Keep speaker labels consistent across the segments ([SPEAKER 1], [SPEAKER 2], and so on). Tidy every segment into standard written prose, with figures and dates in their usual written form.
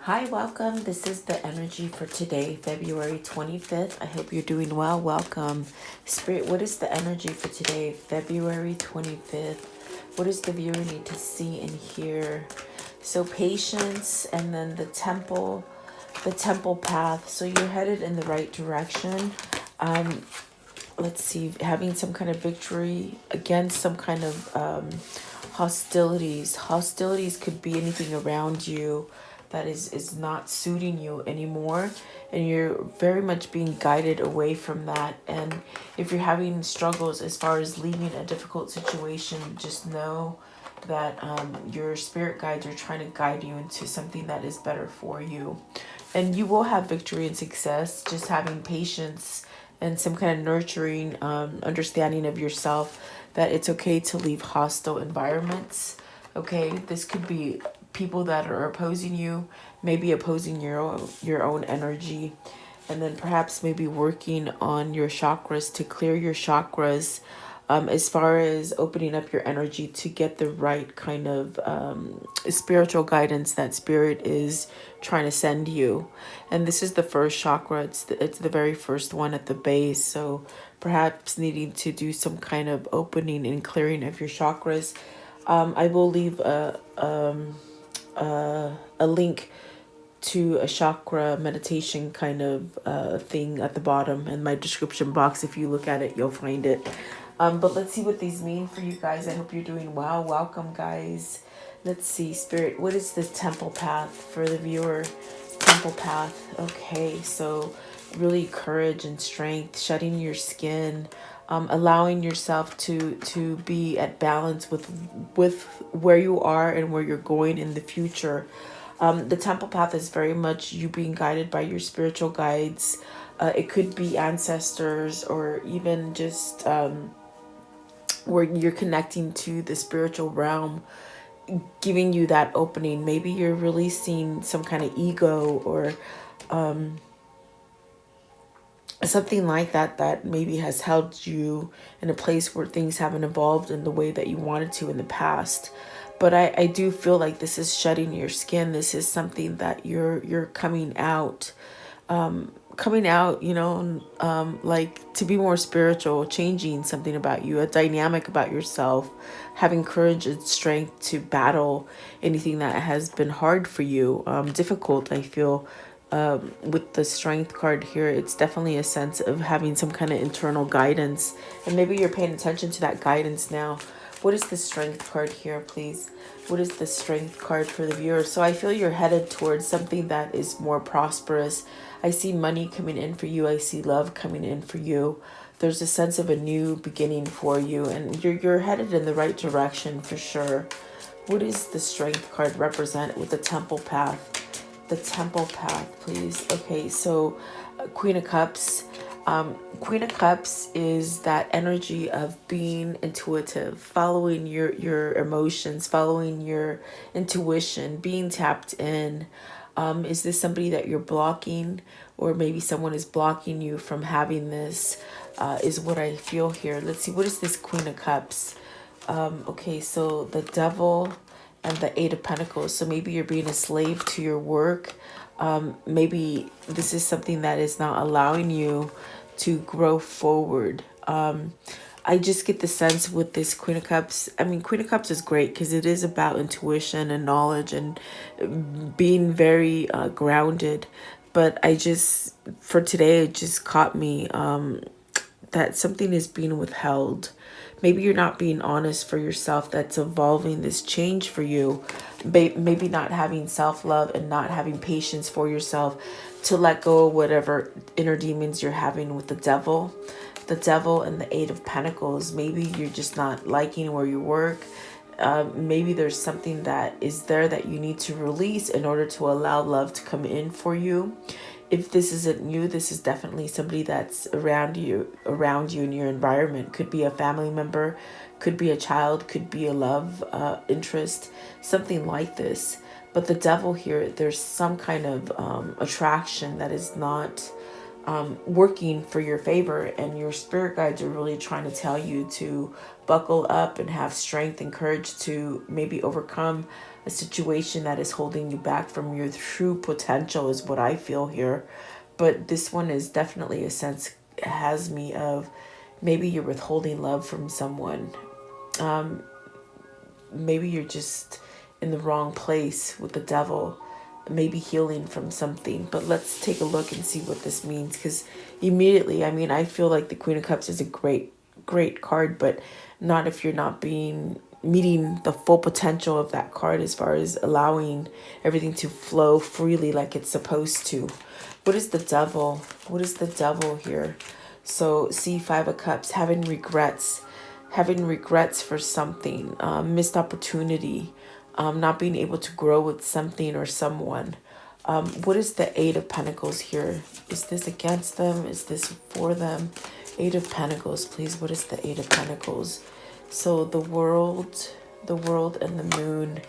[SPEAKER 1] Hi, welcome. This is the energy for today, February 25th. I hope you're doing well. Welcome. Spirit, what is the energy for today, February 25th? What does the viewer need to see and hear? So patience, and then the temple path. So you're headed in the right direction. Let's see, having some kind of victory against some kind of hostilities. Hostilities could be anything around you that is not suiting you anymore, and you're very much being guided away from that. And if you're having struggles as far as leaving a difficult situation, just know that your spirit guides are trying to guide you into something that is better for you, and you will have victory and success. Just having patience and some kind of nurturing understanding of yourself, that it's okay to leave hostile environments. Okay, this could be people that are opposing you, maybe opposing your own energy, and then perhaps maybe working on your chakras to clear your chakras, as far as opening up your energy to get the right kind of spiritual guidance that spirit is trying to send you. And this is the first chakra. It's the very first one at the base. So perhaps needing to do some kind of opening and clearing of your chakras. I will leave a link to a chakra meditation kind of thing at the bottom in my description box. If you look at it, you'll find it. But let's see what these mean for you guys. I hope you're doing well. Welcome, guys. Let's see, Spirit, what is the temple path for the viewer? Temple path. Okay, so really courage and strength, shedding your skin, allowing yourself to be at balance with where you are and where you're going in the future. The temple path is very much you being guided by your spiritual guides. It could be ancestors, or even just where you're connecting to the spiritual realm, giving you that opening. Maybe you're releasing some kind of ego, or something like that, that maybe has held you in a place where things haven't evolved in the way that you wanted to in the past. But I do feel like this is shedding your skin. This is something that you're coming out, like to be more spiritual, changing something about you, a dynamic about yourself, having courage and strength to battle anything that has been hard for you, difficult. I feel with the strength card here, it's definitely a sense of having some kind of internal guidance, and maybe you're paying attention to that guidance now. What is the strength card here, please? What is the strength card for the viewer? So I feel you're headed towards something that is more prosperous. I see money coming in for you. I see love coming in for you. There's a sense of a new beginning for you, and you're headed in the right direction for sure. What does the strength card represent with the temple path? The temple path, please. Okay, so Queen of Cups. Queen of Cups is that energy of being intuitive, following your emotions, following your intuition, being tapped in. Is this somebody that you're blocking, or maybe someone is blocking you from having this? Is what I feel here. Let's see, what is this Queen of Cups? Okay, so the Devil and the Eight of Pentacles. So maybe you're being a slave to your work. Maybe this is something that is not allowing you to grow forward. I just get the sense with this Queen of Cups. I mean, Queen of Cups is great because it is about intuition and knowledge and being very grounded. But for today, it just caught me that something is being withheld. Maybe you're not being honest for yourself. That's evolving this change for you. Maybe not having self-love and not having patience for yourself to let go of whatever inner demons you're having with the devil. The Devil and the Eight of Pentacles. Maybe you're just not liking where you work. Maybe there's something that is there that you need to release in order to allow love to come in for you. If this isn't you, this is definitely somebody that's around you in your environment. Could be a family member, could be a child, could be a love interest, something like this. But the Devil here, there's some kind of attraction that is not working for your favor, and your spirit guides are really trying to tell you to buckle up and have strength and courage to maybe overcome a situation that is holding you back from your true potential, is what I feel here. But this one is definitely a sense, has me of maybe you're withholding love from someone. Maybe you're just in the wrong place with the devil, maybe healing from something. But let's take a look and see what this means, because immediately, I mean, I feel like the Queen of Cups is a great card, but not if you're not being meeting the full potential of that card, as far as allowing everything to flow freely like it's supposed to. What is the devil? What is the devil here? So see, Five of Cups, having regrets for something, missed opportunity, not being able to grow with something or someone. What is the Eight of Pentacles here? Is this against them? Is this for them? Eight of Pentacles, please. What is the Eight of Pentacles? So the world and the moon.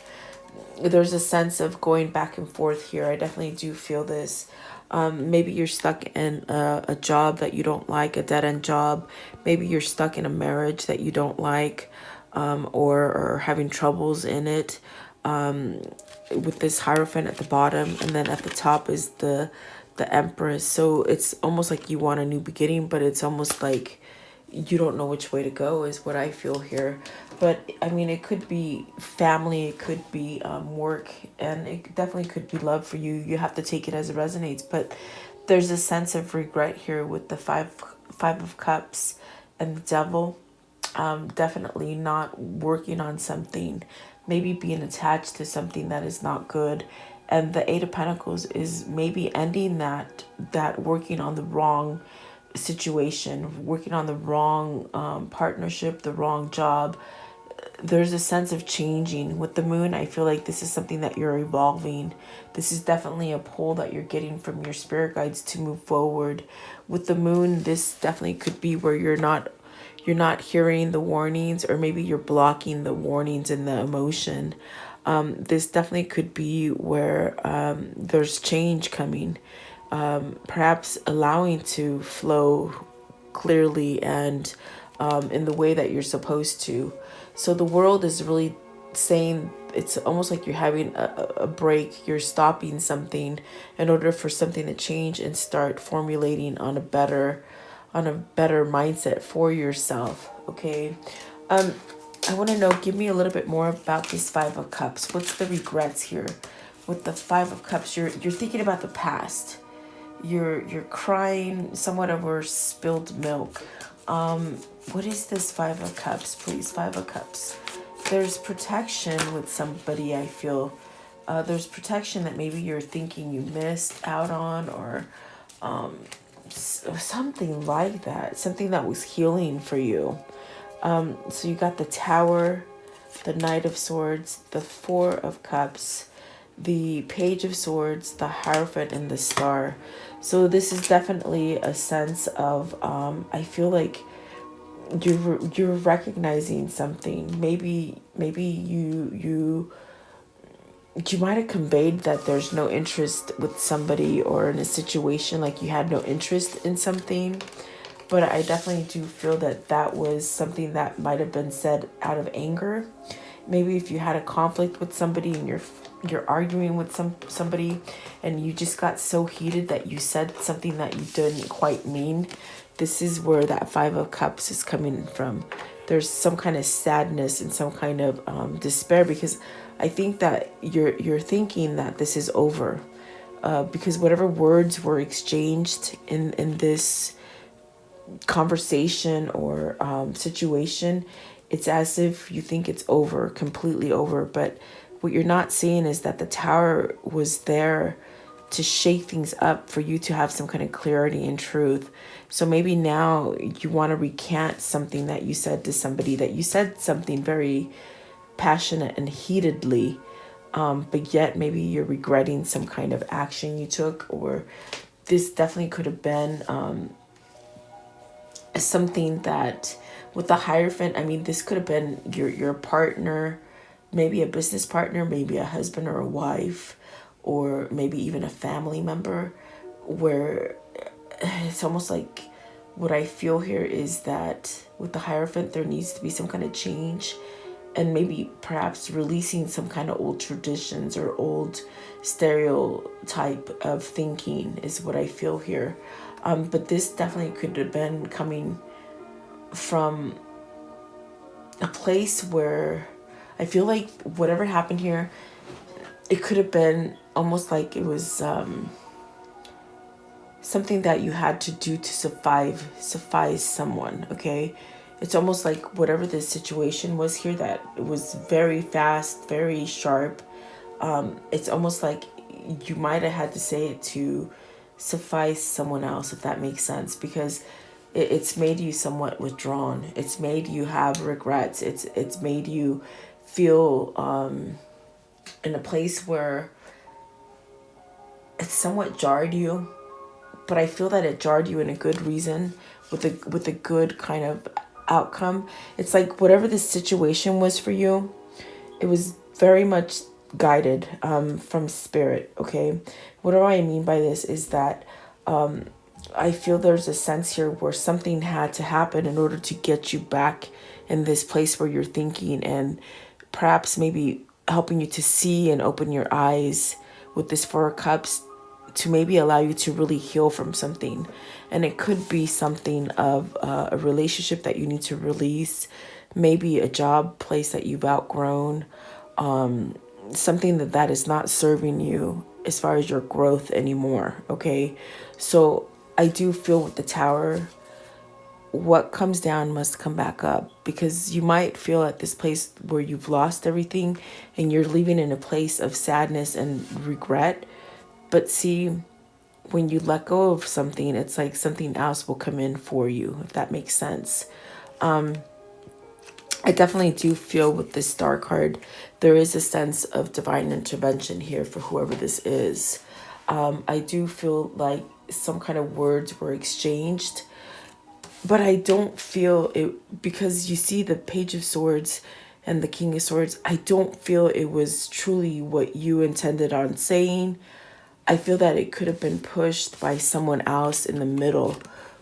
[SPEAKER 1] There's a sense of going back and forth here. I definitely do feel this. Maybe you're stuck in a job that you don't like, a dead-end job. Maybe you're stuck in a marriage that you don't like, or having troubles in it, with this Hierophant at the bottom, and then at the top is the Empress. So it's almost like you want a new beginning, but it's almost like you don't know which way to go, is what I feel here. But I mean, it could be family, it could be work, and it definitely could be love for you. You have to take it as it resonates. But there's a sense of regret here with the five of Cups and the Devil. Definitely not working on something, maybe being attached to something that is not good. And the Eight of Pentacles is maybe ending that working on the wrong situation, working on the wrong partnership, the wrong job. There's a sense of changing. With the moon, I feel like this is something that you're evolving. This is definitely a pull that you're getting from your spirit guides to move forward. With the moon, this definitely could be where you're not hearing the warnings, or maybe you're blocking the warnings and the emotion. This definitely could be where there's change coming, perhaps allowing to flow clearly and in the way that you're supposed to. So the world is really saying, it's almost like you're having a break, you're stopping something in order for something to change and start formulating on a better mindset for yourself. Okay. I want to know, give me a little bit more about this Five of Cups. What's the regrets here? With the Five of Cups, you're thinking about the past. You're crying somewhat over spilled milk. What is this Five of Cups, please? Five of Cups. There's protection with somebody, I feel. There's protection that maybe you're thinking you missed out on, or something like that. Something that was healing for you. So you got the Tower, the Knight of Swords, the Four of Cups, the Page of Swords, the Hierophant, and the Star. So this is definitely a sense of, I feel like you're recognizing something. Maybe you might have conveyed that there's no interest with somebody, or in a situation, like you had no interest in something. But I definitely do feel that was something that might have been said out of anger. Maybe if you had a conflict with somebody and you're arguing with somebody, and you just got so heated that you said something that you didn't quite mean. This is where that Five of Cups is coming from. There's some kind of sadness and some kind of despair, because I think that you're thinking that this is over, because whatever words were exchanged in this conversation or situation, it's as if you think it's over, completely over. But what you're not seeing is that the Tower was there to shake things up for you to have some kind of clarity and truth. So maybe now you want to recant something that you said to somebody, that you said something very passionate and heatedly, but yet maybe you're regretting some kind of action you took. Or this definitely could have been something that, with the Hierophant, I mean, this could have been your partner, maybe a business partner, maybe a husband or a wife, or maybe even a family member, where it's almost like what I feel here is that with the Hierophant, there needs to be some kind of change, and maybe perhaps releasing some kind of old traditions or old stereotype of thinking is what I feel here. But this definitely could have been coming from a place where I feel like whatever happened here, it could have been almost like it was something that you had to do to suffice someone, okay? It's almost like whatever this situation was here, that it was very fast, very sharp. It's almost like you might have had to say it to suffice someone else, if that makes sense, because it's made you somewhat withdrawn. It's made you have regrets. It's made you feel in a place where it somewhat jarred you, but I feel that it jarred you in a good reason, with a good kind of outcome. It's like whatever the situation was for you, it was very much guided from spirit, okay? What do I mean by this is that I feel there's a sense here where something had to happen in order to get you back in this place where you're thinking, and perhaps maybe helping you to see and open your eyes with this Four of Cups, to maybe allow you to really heal from something. And it could be something of a relationship that you need to release, maybe a job place that you've outgrown, something that is not serving you as far as your growth anymore, okay? So I do feel with the Tower, what comes down must come back up, because you might feel at this place where you've lost everything and you're leaving in a place of sadness and regret. But see, when you let go of something, it's like something else will come in for you, if that makes sense. I definitely do feel with this Star card, there is a sense of divine intervention here for whoever this is. I do feel like some kind of words were exchanged, but I don't feel it, because you see the Page of Swords and the King of Swords, I don't feel it was truly what you intended on saying. I feel that it could have been pushed by someone else in the middle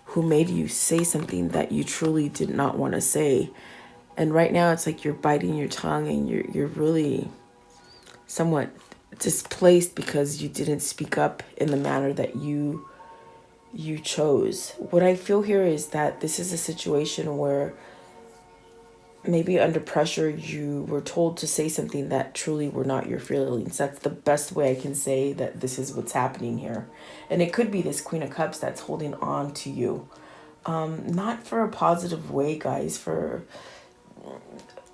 [SPEAKER 1] who made you say something that you truly did not want to say. And right now it's like you're biting your tongue and you're really somewhat displaced because you didn't speak up in the manner that you chose. What I feel here is that this is a situation where maybe under pressure you were told to say something that truly were not your feelings. That's the best way I can say that this is what's happening here. And it could be this Queen of Cups that's holding on to you. Not for a positive way, guys, for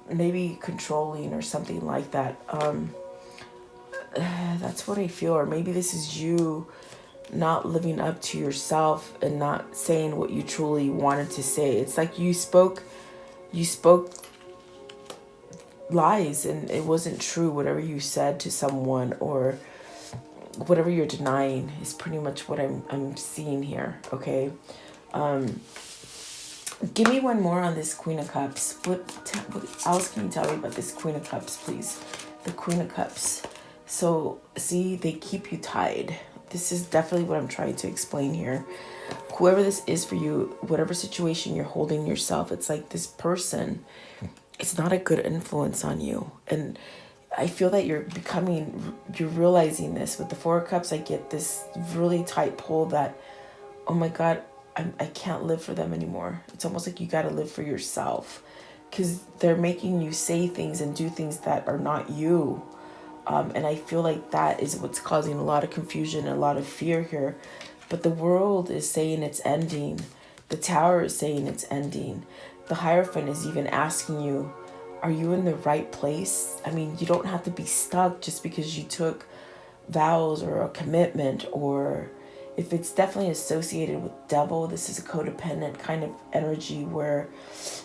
[SPEAKER 1] maybe controlling or something like that. That's what I feel. Or maybe this is you not living up to yourself and not saying what you truly wanted to say. It's like you spoke lies and it wasn't true. Whatever you said to someone or whatever you're denying is pretty much what I'm seeing here, okay? Give me one more on this Queen of Cups. What else can you tell me about this Queen of Cups, please? The Queen of Cups. So, see, they keep you tied. This is definitely what I'm trying to explain here. Whoever this is for you, whatever situation you're holding yourself, it's like this person, it's not a good influence on you. And I feel that you're realizing this. With the Four of Cups, I get this really tight pull that, oh my God, I can't live for them anymore. It's almost like you got to live for yourself, because they're making you say things and do things that are not you. And I feel like that is what's causing a lot of confusion and a lot of fear here. But the world is saying it's ending. The Tower is saying it's ending. The Hierophant is even asking you, are you in the right place? I mean, you don't have to be stuck just because you took vows or a commitment, or if it's definitely associated with devil, this is a codependent kind of energy where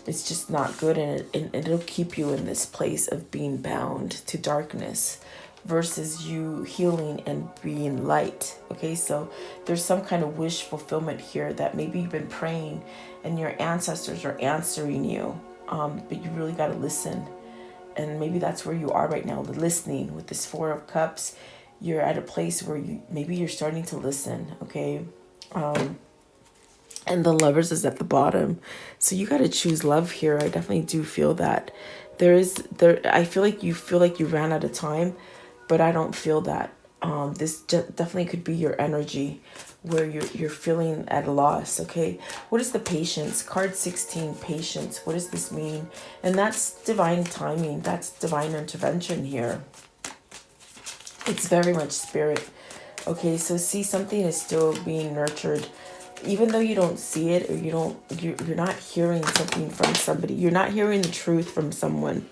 [SPEAKER 1] it's just not good, and it'll keep you in this place of being bound to darkness versus you healing and being light. Okay, so there's some kind of wish fulfillment here that maybe you've been praying and your ancestors are answering you, but you really got to listen. And maybe that's where you are right now, the listening. With this Four of Cups, you're at a place where maybe you're starting to listen, okay? and the Lovers is at the bottom. So you got to choose love here. I definitely do feel that. I feel like you ran out of time, but I don't feel that. This definitely could be your energy where you're feeling at a loss, okay? What is the patience? Card 16, patience. What does this mean? And that's divine timing. That's divine intervention here. It's very much spirit. Okay, so see, something is still being nurtured. Even though you don't see it, or you're not hearing something from somebody. You're not hearing the truth from someone.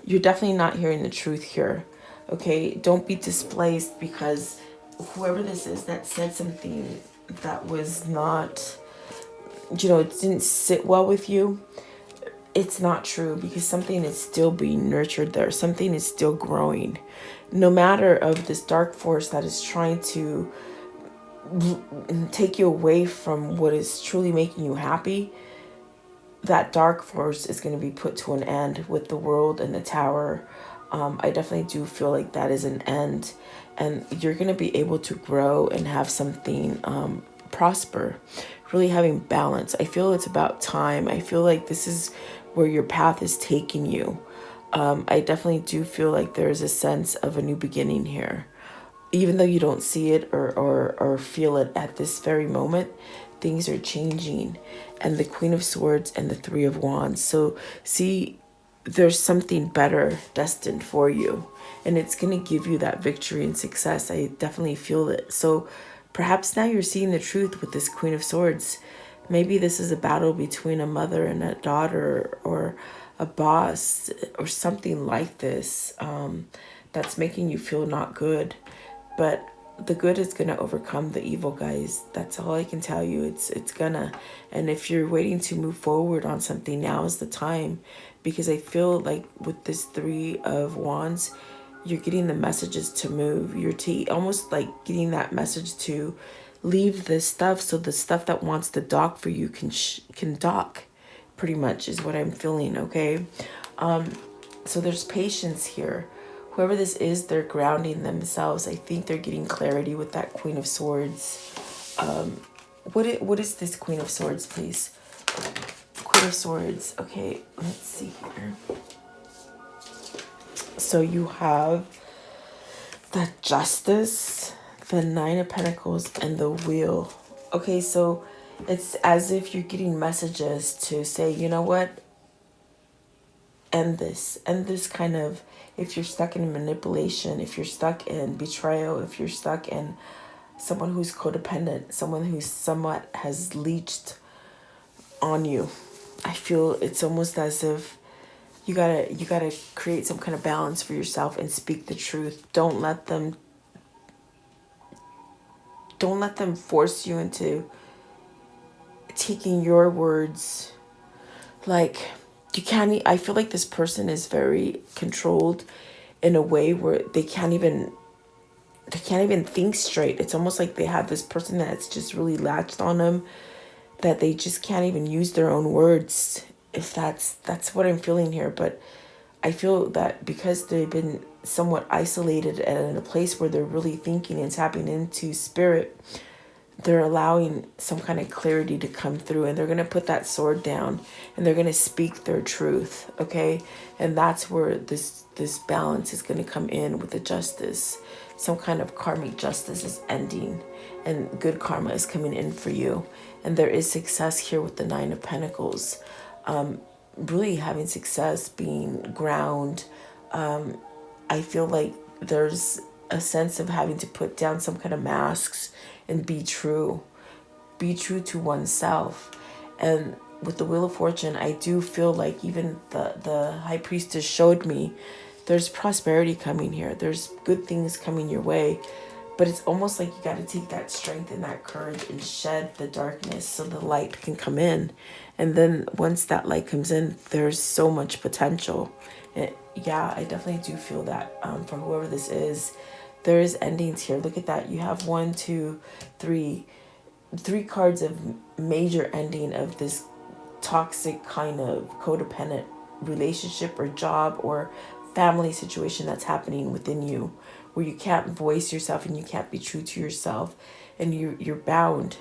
[SPEAKER 1] You're definitely not hearing the truth here. Okay, don't be displaced because whoever this is that said something that was not, it didn't sit well with you, it's not true, because something is still being nurtured there. Something is still growing. No matter of this dark force that is trying to take you away from what is truly making you happy, that dark force is going to be put to an end with the World and the Tower. I definitely do feel like that is an end, and you're going to be able to grow and have something prosper, really having balance. I feel it's about time. I feel like this is where your path is taking you. I definitely do feel like there's a sense of a new beginning here. Even though you don't see it or feel it at this very moment, things are changing. And the Queen of Swords and the Three of Wands. So see, there's something better destined for you. And it's going to give you that victory and success. I definitely feel it. So perhaps now you're seeing the truth with this Queen of Swords. Maybe this is a battle between a mother and a daughter, or a boss, or something like this, that's making you feel not good. But the good is going to overcome the evil, guys. That's all I can tell you. It's gonna. And if you're waiting to move forward on something, now is the time. Because I feel like with this Three of Wands, you're getting the messages to move. You're almost like getting that message to leave this stuff, so the stuff that wants to dock for you can dock, pretty much is what I'm feeling, okay? So there's patience here. Whoever this is, they're grounding themselves. I think they're getting clarity with that Queen of Swords. What is this Queen of Swords, please? Queen of Swords. Okay, let's see here. So you have the Justice, the Nine of Pentacles, and the Wheel. Okay, so it's as if you're getting messages to say, you know what? End this kind of, if you're stuck in manipulation, if you're stuck in betrayal, if you're stuck in someone who's codependent, someone who somewhat has leached on you. I feel it's almost as if you gotta create some kind of balance for yourself and speak the truth. Don't let them force you into taking your words. Like, you can't. I feel like this person is very controlled in a way where they can't even think straight. It's almost like they have this person that's just really latched on them, that they just can't even use their own words. If that's what I'm feeling here. But I feel that because they've been somewhat isolated and in a place where they're really thinking and tapping into spirit, they're allowing some kind of clarity to come through, and they're going to put that sword down and they're going to speak their truth, okay? And that's where this balance is going to come in with the Justice. Some kind of karmic justice is ending and good karma is coming in for you. And there is success here with the Nine of Pentacles. Really having success, being ground. I feel like there's a sense of having to put down some kind of masks and be true to oneself. And with the Wheel of Fortune, I do feel like even the High Priestess showed me there's prosperity coming here. There's good things coming your way. But it's almost like you got to take that strength and that courage and shed the darkness so the light can come in. And then once that light comes in, there's so much potential. Yeah, I definitely do feel that for whoever this is. There is endings here. Look at that. You have 1, 2, 3 cards of major ending of this toxic kind of codependent relationship or job or family situation that's happening within you, where you can't voice yourself and you can't be true to yourself, and you're bound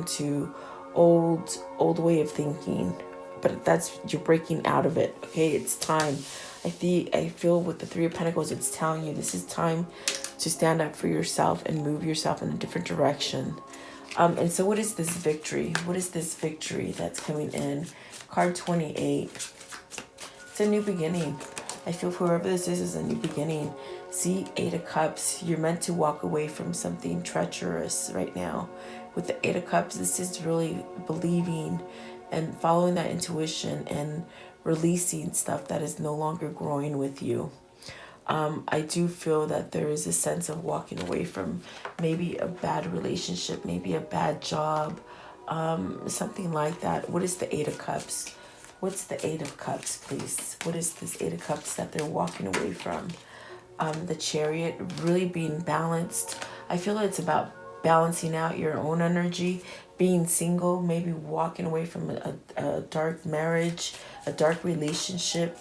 [SPEAKER 1] to old way of thinking, but you're breaking out of it. Okay, it's time. I feel with the Three of Pentacles, it's telling you this is time to stand up for yourself and move yourself in a different direction. And so what is this victory? What is this victory that's coming in? Card 28. It's a new beginning. I feel whoever this is a new beginning. See, Eight of Cups. You're meant to walk away from something treacherous right now. With the Eight of Cups, this is really believing and following that intuition and releasing stuff that is no longer growing with you. I do feel that there is a sense of walking away from maybe a bad relationship, maybe a bad job, something like that. What is the Eight of Cups? What's the Eight of Cups, please? What is this Eight of Cups that they're walking away from? The Chariot, really being balanced. I feel it's about balancing out your own energy, being single, maybe walking away from a dark marriage, a dark relationship,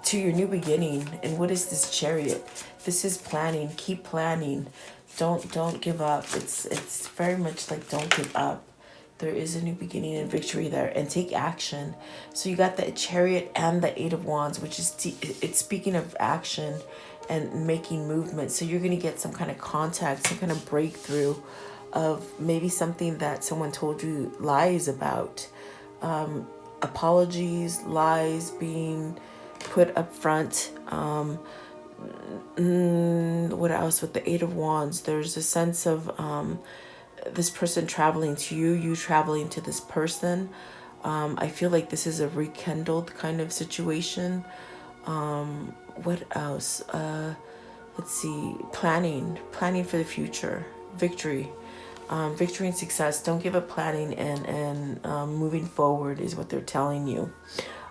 [SPEAKER 1] to your new beginning. And what is this Chariot? This is planning. Keep planning. Don't give up. It's very much like don't give up. There is a new beginning and victory there, and take action. So you got the Chariot and the Eight of Wands, which is it's speaking of action and making movement. So you're going to get some kind of contact, some kind of breakthrough of maybe something that someone told you lies about. Apologies, lies being put up front. What else with the Eight of Wands? There's a sense of this person traveling to you, you traveling to this person. I feel like this is a rekindled kind of situation. What else? Let's see. Planning for the future. Victory. Victory and success. Don't give up planning and moving forward is what they're telling you.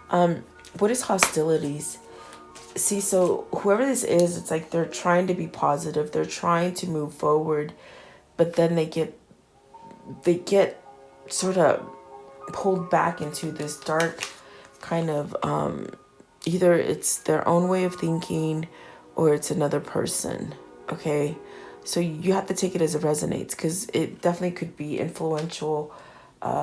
[SPEAKER 1] What is hostilities? See, so whoever this is, it's like they're trying to be positive. They're trying to move forward, but then they get sort of pulled back into this dark kind of either it's their own way of thinking or it's another person. Okay, so you have to take it as it resonates, because it definitely could be influential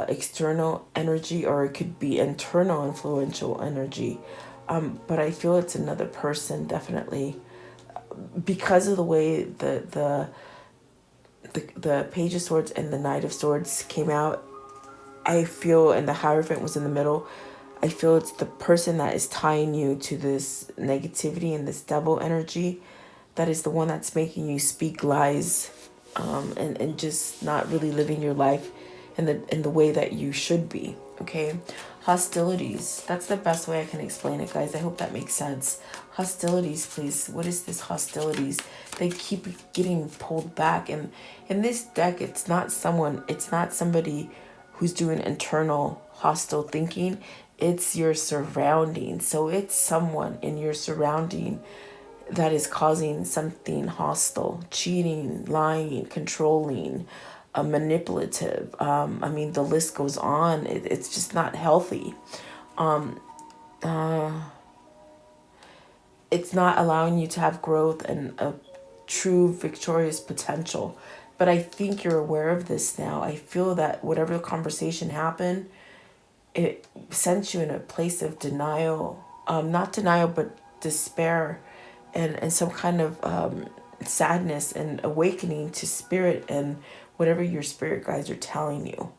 [SPEAKER 1] external energy, or it could be internal influential energy, but I feel it's another person, definitely, because of the way the Page of Swords and the Knight of Swords came out. I feel, and the Hierophant was in the middle, I feel it's the person that is tying you to this negativity and this devil energy, that is the one that's making you speak lies, and just not really living your life in the way that you should be. Okay, hostilities. That's the best way I can explain it, guys. I hope that makes sense. Hostilities, please. What is this hostilities? They keep getting pulled back, and in this deck, it's not somebody who's doing internal hostile thinking. It's your surrounding. So it's someone in your surrounding that is causing something hostile, cheating, lying, controlling, manipulative. I mean, the list goes on. It's just not healthy. It's not allowing you to have growth and a true victorious potential. But I think you're aware of this now. I feel that whatever conversation happened, it sent you in a place of denial. Not denial, but despair, and some kind of sadness and awakening to spirit and whatever your spirit guides are telling you.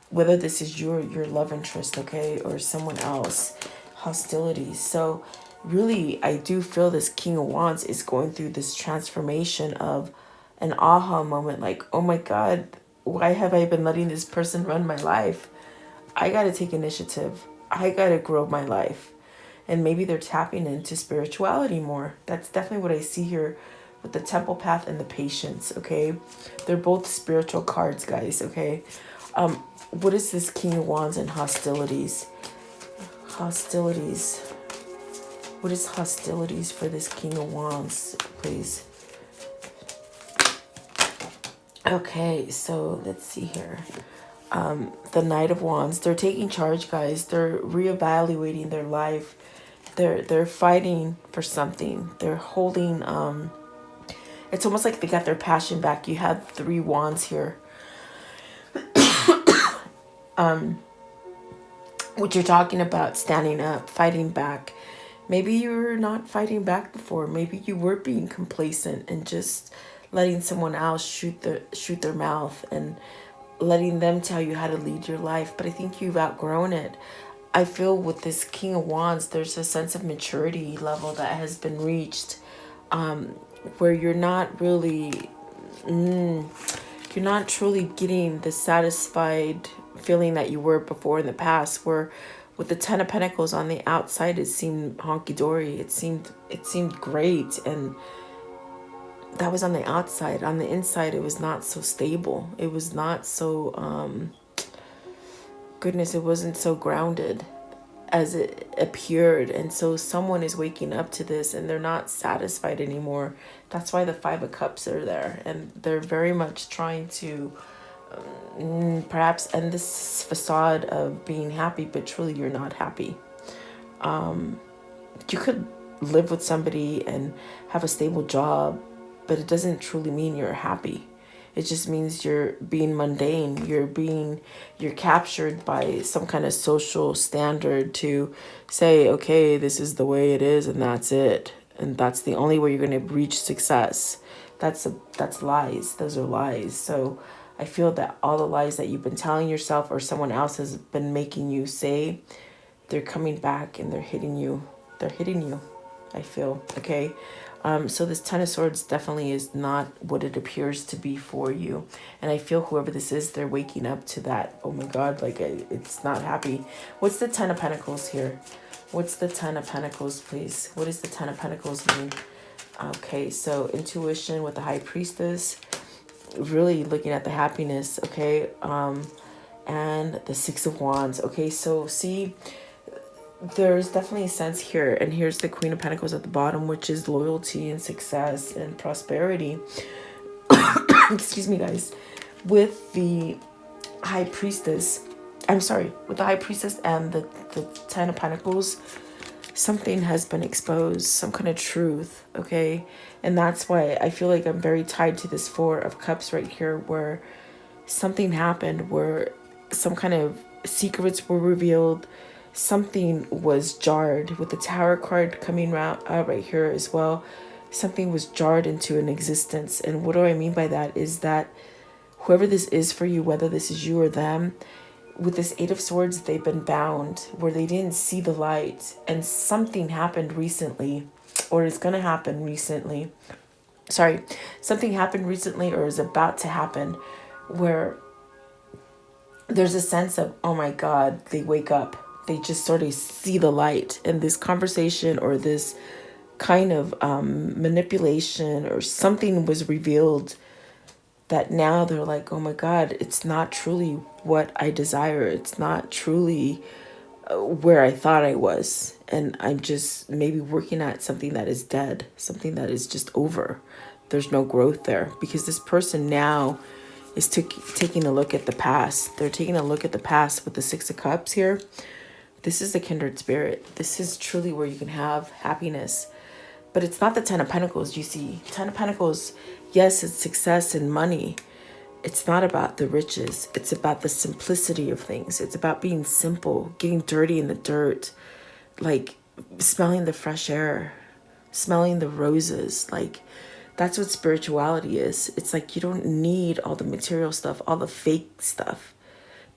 [SPEAKER 1] Whether this is your love interest, okay, or someone else. Hostilities. So really, I do feel this King of Wands is going through this transformation of an aha moment, like, oh my God, why have I been letting this person run my life? I got to take initiative. I got to grow my life. And maybe they're tapping into spirituality more. That's definitely what I see here with the Temple Path and the Patience, okay? They're both spiritual cards, guys, okay? What is this King of Wands and hostilities? Hostilities. What is hostilities for this King of Wands, please? Okay, so let's see here. The Knight of Wands. They're taking charge, guys. They're reevaluating their life. They're fighting for something. They're holding. It's almost like they got their passion back. You have 3 wands here. What you're talking about, standing up, fighting back. Maybe you were not fighting back before. Maybe you were being complacent and just letting someone else shoot their mouth and letting them tell you how to lead your life. But I think you've outgrown it. I feel with this King of Wands, there's a sense of maturity level that has been reached, where you're not really, you're not truly getting the satisfied feeling that you were before in the past, where with the Ten of Pentacles on the outside it seemed honky-dory, it seemed great, and that was on the outside. On the inside it was not so stable, it was not so goodness, it wasn't so grounded as it appeared. And so someone is waking up to this and they're not satisfied anymore. That's why the Five of Cups are there, and they're very much trying to perhaps end this facade of being happy, but truly you're not happy. You could live with somebody and have a stable job, but it doesn't truly mean you're happy. It just means you're being mundane. You're captured by some kind of social standard to say, okay, this is the way it is, and that's it, and that's the only way you're going to reach success. That's lies. Those are lies. So I feel that all the lies that you've been telling yourself or someone else has been making you say, they're coming back and they're hitting you. They're hitting you, I feel. Okay. So this Ten of Swords definitely is not what it appears to be for you. And I feel whoever this is, they're waking up to that. Oh my God, like it's not happy. What's the Ten of Pentacles here? What's the Ten of Pentacles, please? What does the Ten of Pentacles mean? Okay, so intuition with the High Priestess, really looking at the happiness, okay? And the Six of Wands. Okay, so see, there's definitely a sense here, and here's the Queen of Pentacles at the bottom, which is loyalty and success and prosperity. Excuse me, guys. With the High Priestess, with the High Priestess and the Ten of Pentacles, something has been exposed, some kind of truth, okay? And that's why I feel like I'm very tied to this Four of Cups right here, where something happened, where some kind of secrets were revealed, something was jarred. With the Tower card coming out right here as well, something was jarred into an existence. And what do I mean by that is that whoever this is for you, whether this is you or them, with this Eight of Swords, they've been bound where they didn't see the light, and something happened recently, or is going to happen recently. Something happened recently or is about to happen, where there's a sense of, oh my God, they wake up. They just sort of see the light, and this conversation or this kind of manipulation or something was revealed that now they're like, oh my God, it's not truly what I desire. It's not truly where I thought I was. And I'm just maybe working at something that is dead, something that is just over. There's no growth there, because this person now is taking a look at the past. They're taking a look at the past with the Six of Cups here. This is a kindred spirit. This is truly where you can have happiness. But it's not the Ten of Pentacles, you see. Ten of Pentacles, yes, it's success and money. It's not about the riches. It's about the simplicity of things. It's about being simple, getting dirty in the dirt, like smelling the fresh air, smelling the roses. Like, that's what spirituality is. It's like you don't need all the material stuff, all the fake stuff.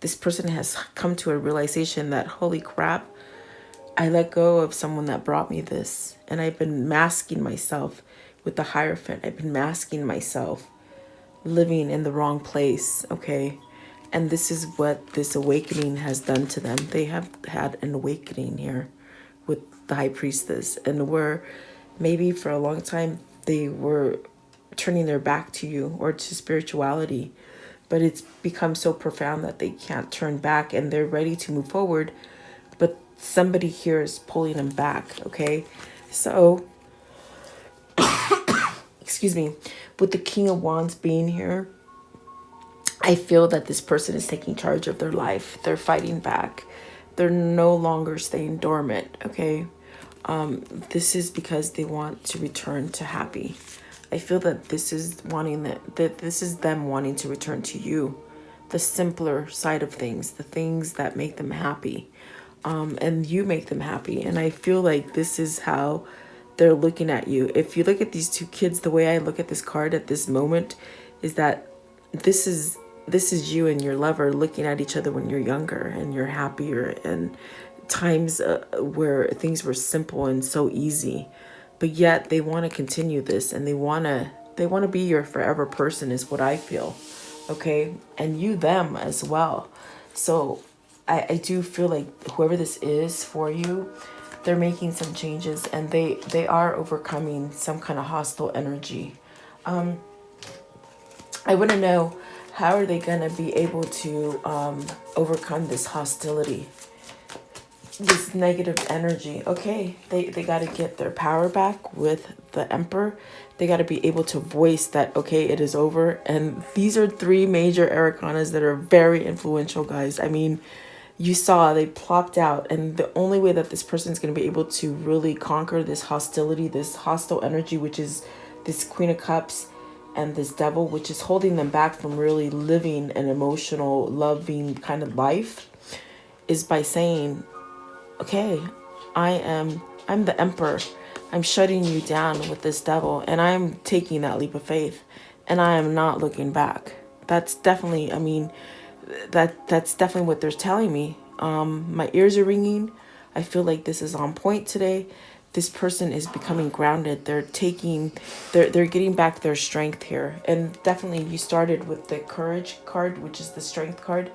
[SPEAKER 1] This person has come to a realization that, holy crap, I let go of someone that brought me this. And I've been masking myself with the Hierophant. I've been masking myself, living in the wrong place, okay? And this is what this awakening has done to them. They have had an awakening here with the High Priestess. And where maybe for a long time they were turning their back to you or to spirituality. But it's become so profound that they can't turn back, and they're ready to move forward. But somebody here is pulling them back, okay? So, excuse me, with the King of Wands being here, I feel that this person is taking charge of their life. They're fighting back. They're no longer staying dormant, okay? This is because they want to return to happy. I feel that this is wanting that this is them wanting to return to you, the simpler side of things, the things that make them happy. And you make them happy. And I feel like this is how they're looking at you. If you look at these two kids, the way I look at this card at this moment is that this is you and your lover looking at each other when you're younger and you're happier, and times where things were simple and so easy, but yet they want to continue this, and they want to be your forever person, is what I feel. Okay, and you them as well. So I do feel like whoever this is for you, they're making some changes, and they are overcoming some kind of hostile energy. I want to know, how are they going to be able to overcome this hostility, this negative energy? Okay, they got to get their power back with the Emperor. They got to be able to voice that, okay, it is over. And these are three major arcanas that are very influential, guys. I mean, you saw they plopped out, and the only way that this person is going to be able to really conquer this hostility, this hostile energy, which is this Queen of Cups, and this Devil, which is holding them back from really living an emotional, loving kind of life, is by saying, okay, I'm the Emperor. I'm shutting you down with this Devil, and I'm taking that leap of faith, and I am not looking back. That's definitely, I mean, that's definitely what they're telling me. My ears are ringing. I feel like this is on point today. This person is becoming grounded. They're getting back their strength here. And definitely you started with the courage card, which is the strength card.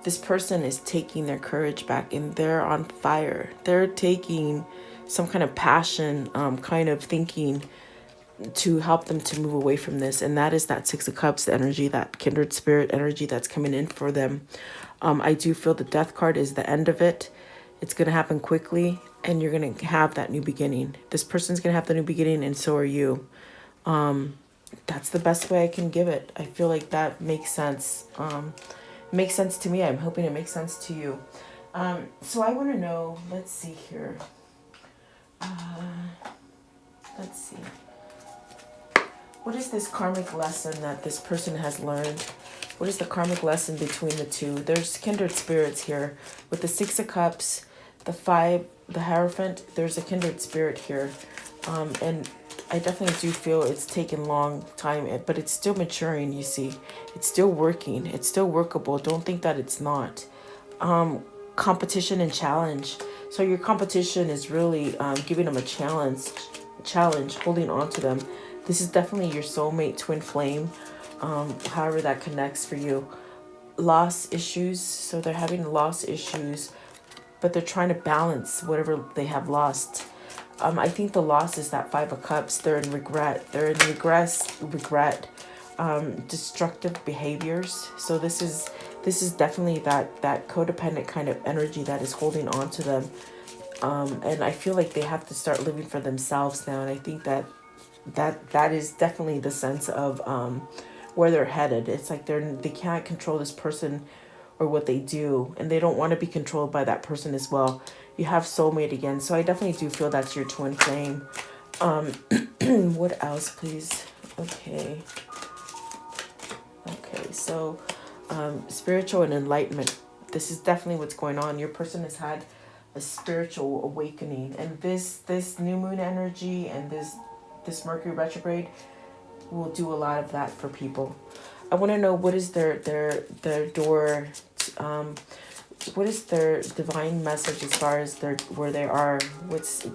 [SPEAKER 1] This person is taking their courage back, and they're on fire. They're taking some kind of passion, kind of thinking to help them to move away from this. And that is that Six of Cups energy, that kindred spirit energy that's coming in for them. I do feel the Death card is the end of it. It's going to happen quickly, and you're going to have that new beginning. This person's going to have the new beginning, and so are you. That's the best way I can give it. I feel like that makes sense. Makes sense to me. I'm hoping it makes sense to you. So I want to know, let's see here. Let's see. What is this karmic lesson that this person has learned? What is the karmic lesson between the two? There's kindred spirits here. With the Six of Cups, the Five, the Hierophant, there's a kindred spirit here. And I definitely do feel it's taken long time, but it's still maturing, you see. It's still working. It's still workable. Don't think that it's not. Competition and challenge. So your competition is really giving them a challenge, holding on to them. This is definitely your soulmate twin flame, however that connects for you. Loss issues. So they're having loss issues, but they're trying to balance whatever they have lost. I think the loss is that Five of Cups. They're in regret. They're in regret, destructive behaviors. So this is definitely that codependent kind of energy that is holding on to them. And I feel like they have to start living for themselves now. And I think that is definitely the sense of where they're headed. It's like they can't control this person or what they do, and they don't want to be controlled by that person as well. You have soulmate again, so I definitely do feel that's your twin flame. What else, please? Okay, so spiritual and enlightenment. This is definitely what's going on. Your person has had a spiritual awakening, and this new moon energy and this Mercury retrograde will do a lot of that for people. I want to know, what is their door, what is their divine message as far as where they are,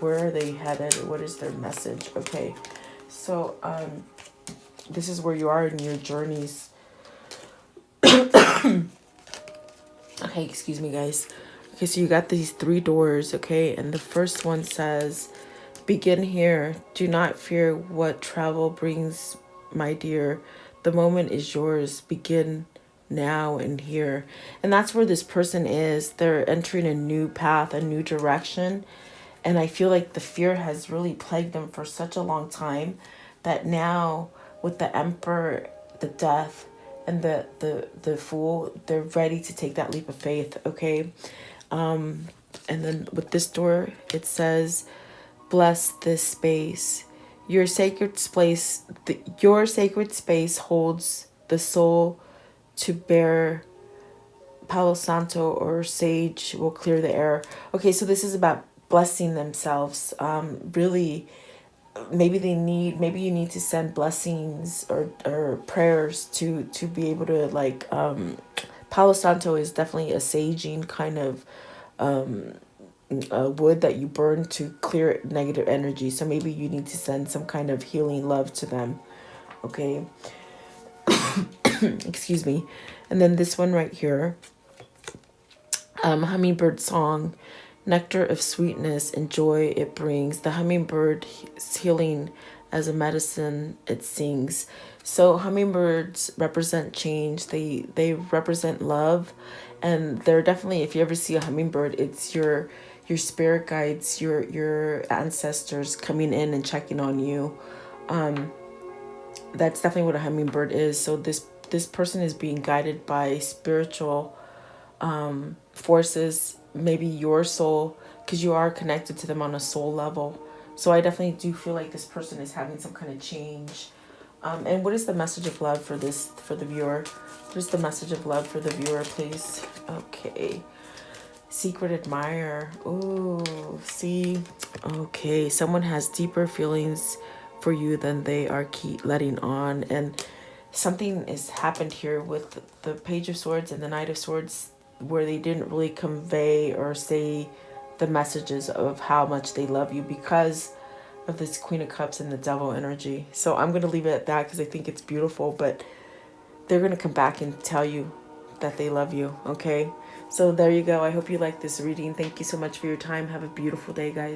[SPEAKER 1] where are they headed, what is their message? Okay, so this is where you are in your journeys. Okay, excuse me, guys. Okay, so you got these three doors, okay, and the first one says, begin here. Do not fear what travel brings, my dear. The moment is yours. Begin now and here. And that's where this person is. They're entering a new path, a new direction. And I feel like the fear has really plagued them for such a long time that now with the Emperor, the Death, and the Fool, they're ready to take that leap of faith, okay? And then with this door, it says, bless this space. Your sacred space holds the soul to bear Palo Santo or sage will clear the air. Okay, so this is about blessing themselves. Really, maybe you need to send blessings or prayers to be able to like Palo Santo is definitely a saging kind of wood that you burn to clear negative energy. So maybe you need to send some kind of healing love to them. Okay. Excuse me. And then this one right here, hummingbird song, nectar of sweetness and joy it brings. The hummingbird is healing as a medicine it sings. So hummingbirds represent change. They represent love, and they're definitely, if you ever see a hummingbird, it's your spirit guides, your ancestors coming in and checking on you. That's definitely what a hummingbird is. So this person is being guided by spiritual forces, maybe your soul, because you are connected to them on a soul level. So I definitely do feel like this person is having some kind of change. And what is the message of love for this, for the viewer? What is the message of love for the viewer, please? Okay. Secret admirer. Ooh, see? Okay, someone has deeper feelings for you than they are letting on. And something has happened here with the Page of Swords and the Knight of Swords where they didn't really convey or say the messages of how much they love you because of this Queen of Cups and the Devil energy. So I'm going to leave it at that because I think it's beautiful, but they're going to come back and tell you that they love you, okay? So there you go. I hope you like this reading. Thank you so much for your time. Have a beautiful day, guys.